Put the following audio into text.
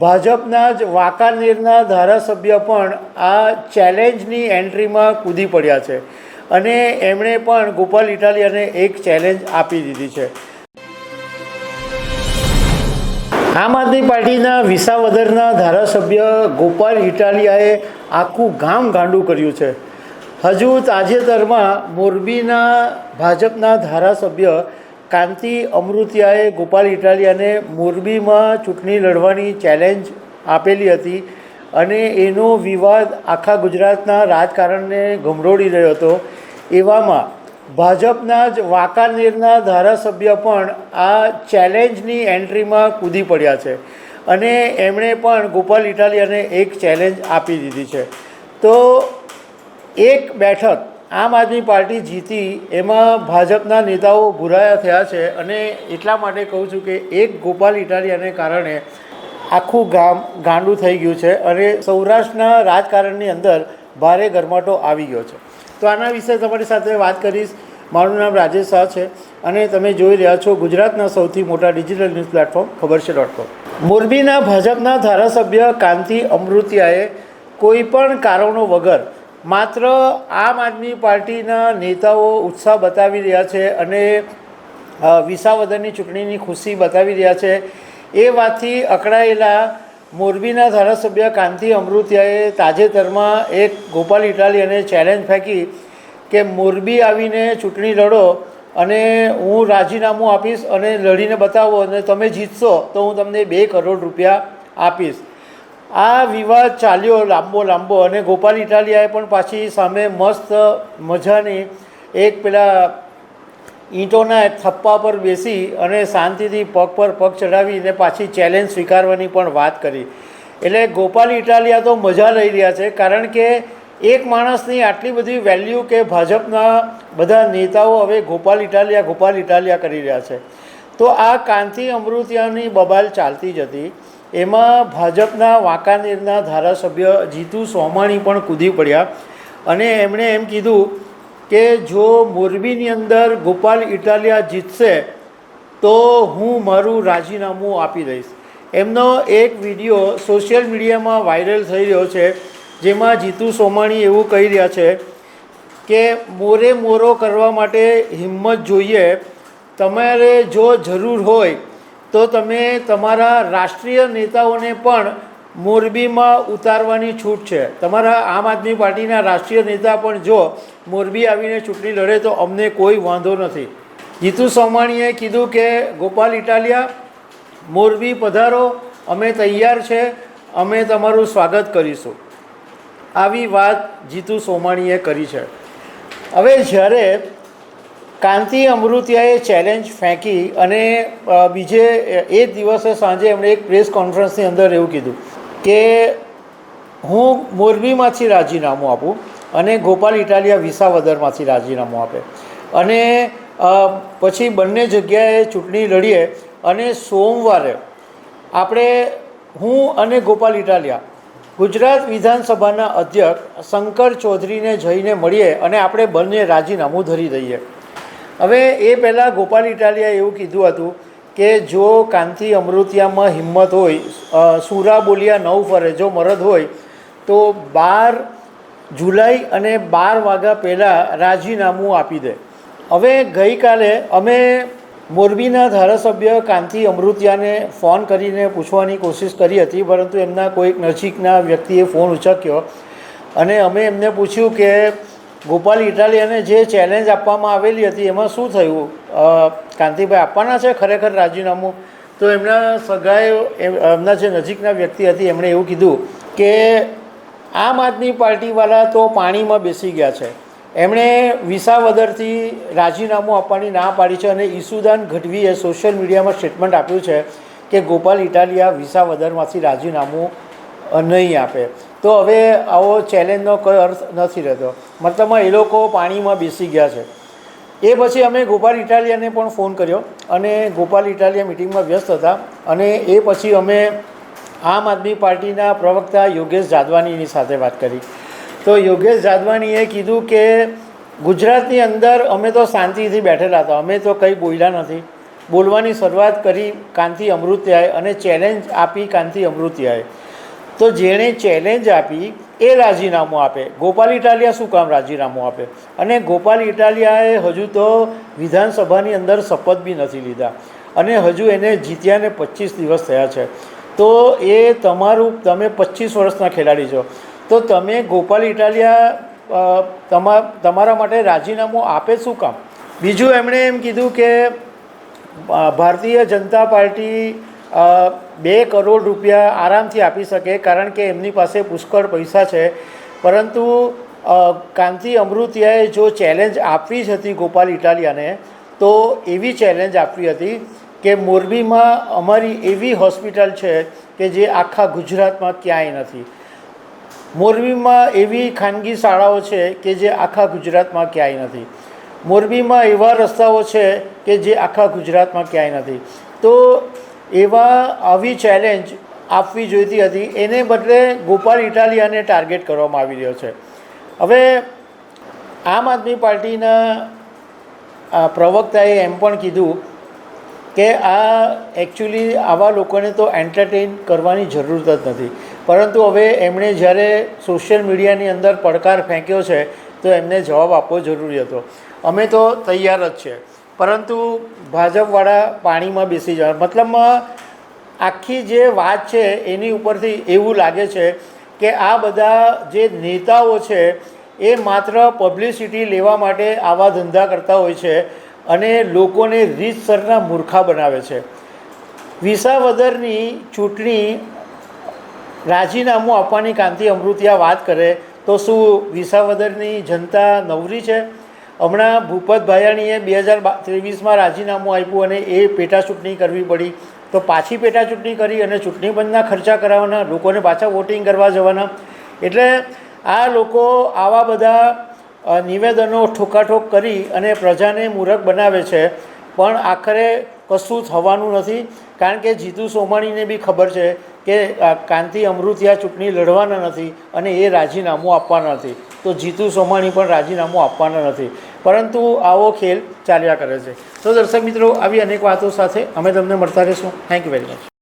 ભાજપના જ વાંકાનેરના ધારાસભ્ય પણ આ ચેલેન્જની એન્ટ્રીમાં કૂદી પડ્યા છે અને એમણે પણ ગોપાલ ઇટાલિયાને એક ચેલેન્જ આપી દીધી છે. આમ આદમી પાર્ટીના વિસાવદરના ધારાસભ્ય ગોપાલ ઇટાલિયાએ આખું ગામ ગાંડું કર્યું છે. હજુ તાજેતરમાં મોરબીના ભાજપના ધારાસભ્ય કાંતિ અમૃતિયાએ ગોપાલ ઇટાલિયાને મોરબીમાં ચૂંટણી લડવાની ચેલેન્જ આપેલી હતી અને એનો વિવાદ આખા ગુજરાતના રાજકારણને ગમરોડી રહ્યો હતો. એવામાં ભાજપના જ વાંકાનેરના ધારાસભ્ય પણ આ ચેલેન્જની એન્ટ્રીમાં કૂદી પડ્યા છે અને એમણે પણ ગોપાલ ઇટાલિયાને એક ચેલેન્જ આપી દીધી છે. તો એક બેઠક આમ આદમી પાર્ટી જીતી એમાં ભાજપના નેતાઓ ભૂરાયા થયા છે અને એટલા માટે કહું છું કે એક ગોપાલ ઇટાલિયાને કારણે આખું ગામ ગાંડું થઈ ગયું છે અને સૌરાષ્ટ્રના રાજકારણની અંદર ભારે ગરમાટો આવી ગયો છે. તો આના વિશે તમારી સાથે વાત કરીશ. મારું નામ રાજેશ શાહ છે અને તમે જોઈ રહ્યા છો ગુજરાતના સૌથી મોટા ડિજિટલ ન્યૂઝ પ્લેટફોર્મ ખબરછે.com. મોરબીના ભાજપના ધારાસભ્ય કાંતિ અમૃતિયાએ કોઈ પણ કારણો વગર માત્ર આમ આદમી પાર્ટીના નેતાઓ ઉત્સાહ બતાવી રહ્યા છે અને વિસાવદરની ચૂંટણીની ખુશી બતાવી રહ્યા છે એ વાતથી અકળાયેલા મોરબીના ધારાસભ્ય કાંતિ અમૃતિયાએ તાજેતરમાં એક ગોપાલ ઇટાલિયાને ચેલેન્જ ફેંકી કે મોરબી આવીને ચૂંટણી લડો અને હું રાજીનામું આપીશ અને લડીને બતાવો અને તમે જીતશો તો હું તમને 2 કરોડ રૂપિયા આપીશ. આ વિવાદ ચાલ્યો લાંબો અને ગોપાલ ઇટાલિયાએ પણ પાછી સામે મસ્ત મજાની એક પેલા ઈંટોના થપ્પા પર બેસી અને શાંતિથી પગ પર પગ ચડાવીને પાછી ચેલેન્જ સ્વીકારવાની પણ વાત કરી. એટલે ગોપાલ ઇટાલિયા તો મજા લઈ રહ્યા છે કારણ કે એક માણસની આટલી બધી વેલ્યુ કે ભાજપના બધા નેતાઓ હવે ગોપાલ ઇટાલિયા કરી રહ્યા છે. તો આ કાંતિ અમૃતિયાની બબાલ ચાલતી જ હતી. એમાં ભાજપના વાંકાનેરના ધારાસભ્ય જીતુ સોમાણી પણ કૂદી પડ્યા અને એમણે એમ કીધું કે જો મોરબીની અંદર ગોપાલ ઇટાલિયા જીતશે તો હું મારું રાજીનામું આપી દઈશ. એમનો એક વિડીયો સોશિયલ મીડિયામાં વાયરલ થઈ રહ્યો છે જેમાં જીતુ સોમાણી એવું કહી રહ્યા છે કે મોરે મોરો કરવા માટે હિંમત જોઈએ. તમારે જો જરૂર હોય તો તમે તમારા રાષ્ટ્રીય નેતાઓને પણ મોરબીમાં ઉતારવાની છૂટ છે. તમારા આમ આદમી પાર્ટીના રાષ્ટ્રીય નેતા પણ જો મોરબી આવીને ચૂંટણી લડે તો અમને કોઈ વાંધો નથી. જીતુ સોમાણીએ કીધું કે ગોપાલ ઇટાલિયા મોરબી પધારો, અમે તૈયાર છે, અમે તમારું સ્વાગત કરીશું. આવી વાત જીતુ સોમાણીએ કરી છે. હવે જ્યારે કાંતિ અમૃતિયાએ ચેલેન્જ ફેંકી અને બીજે એ દિવસે સાંજે એમણે એક પ્રેસ કોન્ફરન્સની અંદર એવું કીધું કે હું મોરબીમાંથી રાજીનામું આપું અને ગોપાલ ઇટાલિયા વિસાવદરમાંથી રાજીનામું આપે અને પછી બંને જગ્યાએ ચૂંટણી લડીએ અને સોમવારે આપણે હું અને ગોપાલ ઇટાલિયા ગુજરાત વિધાનસભાના અધ્યક્ષ શંકર ચૌધરીને જઈને મળીએ અને આપણે બંને રાજીનામું ધરી દઈએ. હવે એ પહેલાં ગોપાલ ઇટાલિયાએ એવું કીધું હતું કે જો કાંતિ અમૃતિયામાં હિંમત હોય, સુરા બોલિયા નવ ફરે, જો મરદ હોય તો 12 જુલાઈ અને 12 વાગ્યા પહેલાં રાજીનામું આપી દે. હવે ગઈકાલે અમે મોરબીના ધારાસભ્ય કાંતિ અમૃતિયાને ફોન કરીને પૂછવાની કોશિશ કરી હતી પરંતુ એમના કોઈક નજીકના વ્યક્તિએ ફોન ઉચક્યો અને અમે એમને પૂછ્યું કે ગોપાલ ઇટાલિયાને જે ચેલેન્જ આપવામાં આવેલી હતી એમાં શું થયું, કાંતિભાઈ આપવાના છે ખરેખર રાજીનામું? તો એમના સગાએ એમના જે નજીકના વ્યક્તિ હતી એમણે એવું કીધું કે આમ આદમી પાર્ટીવાળા તો પાણીમાં બેસી ગયા છે. એમણે વિસાવદરથી રાજીનામું આપવાની ના પાડી છે અને ઈસુદાન ગઢવીએ સોશિયલ મીડિયામાં સ્ટેટમેન્ટ આપ્યું છે કે ગોપાલ ઇટાલિયા વિસાવદરમાંથી રાજીનામું નહીં આપે. તો હવે આવો ચેલેન્જનો કોઈ અર્થ નથી રહેતો. મતલબમાં એ લોકો પાણીમાં બેસી ગયા છે. એ પછી અમે ગોપાલ ઇટાલિયાને પણ ફોન કર્યો અને ગોપાલ ઇટાલિયા મિટિંગમાં વ્યસ્ત હતા અને એ પછી અમે આમ આદમી પાર્ટીના પ્રવક્તા યોગેશ જાદવાનીની સાથે વાત કરી. તો યોગેશ જાદવાનીએ કીધું કે ગુજરાતની અંદર અમે તો શાંતિથી બેઠેલા હતા, અમે તો કંઈ બોલ્યા નથી બોલવાની શરૂઆત કરી કાંતિ અમૃતિયાએ અને ચેલેન્જ આપી કાંતિ અમૃતિયાએ. તો જેણે ચેલેન્જ આપી એ રાજીનામું આપે. ગોપાલ ઇટાલિયા શું કામ રાજીનામું આપે? અને ગોપાલ ઇટાલિયાએ હજુ તો વિધાનસભાની અંદર શપથ બી નથી લીધા અને હજુ એને જીત્યાને 25 દિવસ થયા છે. તો એ તમે 25 વર્ષના ખેલાડી છો, તો તમે ગોપાલ ઇટાલિયા તમારા માટે રાજીનામું આપે શું કામ? બીજું એમણે એમ કીધું કે ભારતીય જનતા પાર્ટી 2 કરોડ રૂપિયા આરામથી આપી શકે કારણ કે એમની પાસે પુષ્કળ પૈસા છે. પરંતુ કાંતિ અમૃતિયાએ જો ચેલેન્જ આપવી જ હતી ગોપાલ ઇટાલિયાને, તો એવી ચેલેન્જ આપવી હતી કે મોરબીમાં અમારી એવી હોસ્પિટલ છે કે જે આખા ગુજરાતમાં ક્યાંય નથી. મોરબીમાં એવી ખાનગી શાળાઓ છે કે જે આખા ગુજરાતમાં ક્યાંય નથી. મોરબીમાં એવા રસ્તાઓ છે કે જે આખા ગુજરાતમાં ક્યાંય નથી. તો આવી ચેલેન્જ આપવી જોઈતી હતી. એને બદલે ગોપાલ ઇટાલિયાને ટાર્ગેટ કરવામાં આવી રહ્યો છે. હવે આમ આદમી પાર્ટીના પ્રવક્તાએ એમ પણ કીધું કે એકચ્યુઅલી આવા લોકોને તો એન્ટરટેઇન કરવાની જરૂર જ નથી, પરંતુ હવે એમણે જ્યારે સોશિયલ મીડિયાની અંદર પડકાર ફેંક્યો છે તો એમને જવાબ આપવો જરૂરી હતો. અમે તો તૈયાર જ છે, પરંતુ ભાજપવાળા પાણીમાં બેસી જાય. મતલબમાં આખી જે વાત છે એની ઉપરથી એવું લાગે છે કે આ બધા જે નેતાઓ છે એ માત્ર પબ્લિસિટી લેવા માટે આવા ધંધા કરતા હોય છે અને લોકોને રીતસરના મૂર્ખા બનાવે છે. વિસાવદરની ચૂંટણી રાજીનામું આપવાની કાંતિ અમૃતિયા વાત કરે તો શું વિસાવદરની જનતા નવરી છે? હમણાં ભૂપત ભાયાણીએ 2023માં રાજીનામું આપ્યું અને એ પેટા ચૂંટણી કરવી પડી, તો પાછી પેટા ચૂંટણી કરી અને ચૂંટણી પંચના ખર્ચા કરાવવાના, લોકોને પાછા વોટિંગ કરવા જવાના. એટલે આ લોકો આવા બધા નિવેદનો ઠોકાઠોક કરી અને પ્રજાને મૂરખ બનાવે છે, પણ આખરે કશું થવાનું નથી. કારણ કે જીતુ સોમાણીને બી ખબર છે કે કાંતિ અમૃતિયા ચૂંટણી લડવાના નથી અને એ રાજીનામું આપવાના નથી. તો જીતુ સોમાણી પણ રાજીનામું આપવાના નથી, પરંતુ આવો ખેલ ચાલ્યા કરે છે. તો દર્શક મિત્રો, આવી અનેક વાતો સાથે અમે તમને મળતા રહીશું. Thank you very much.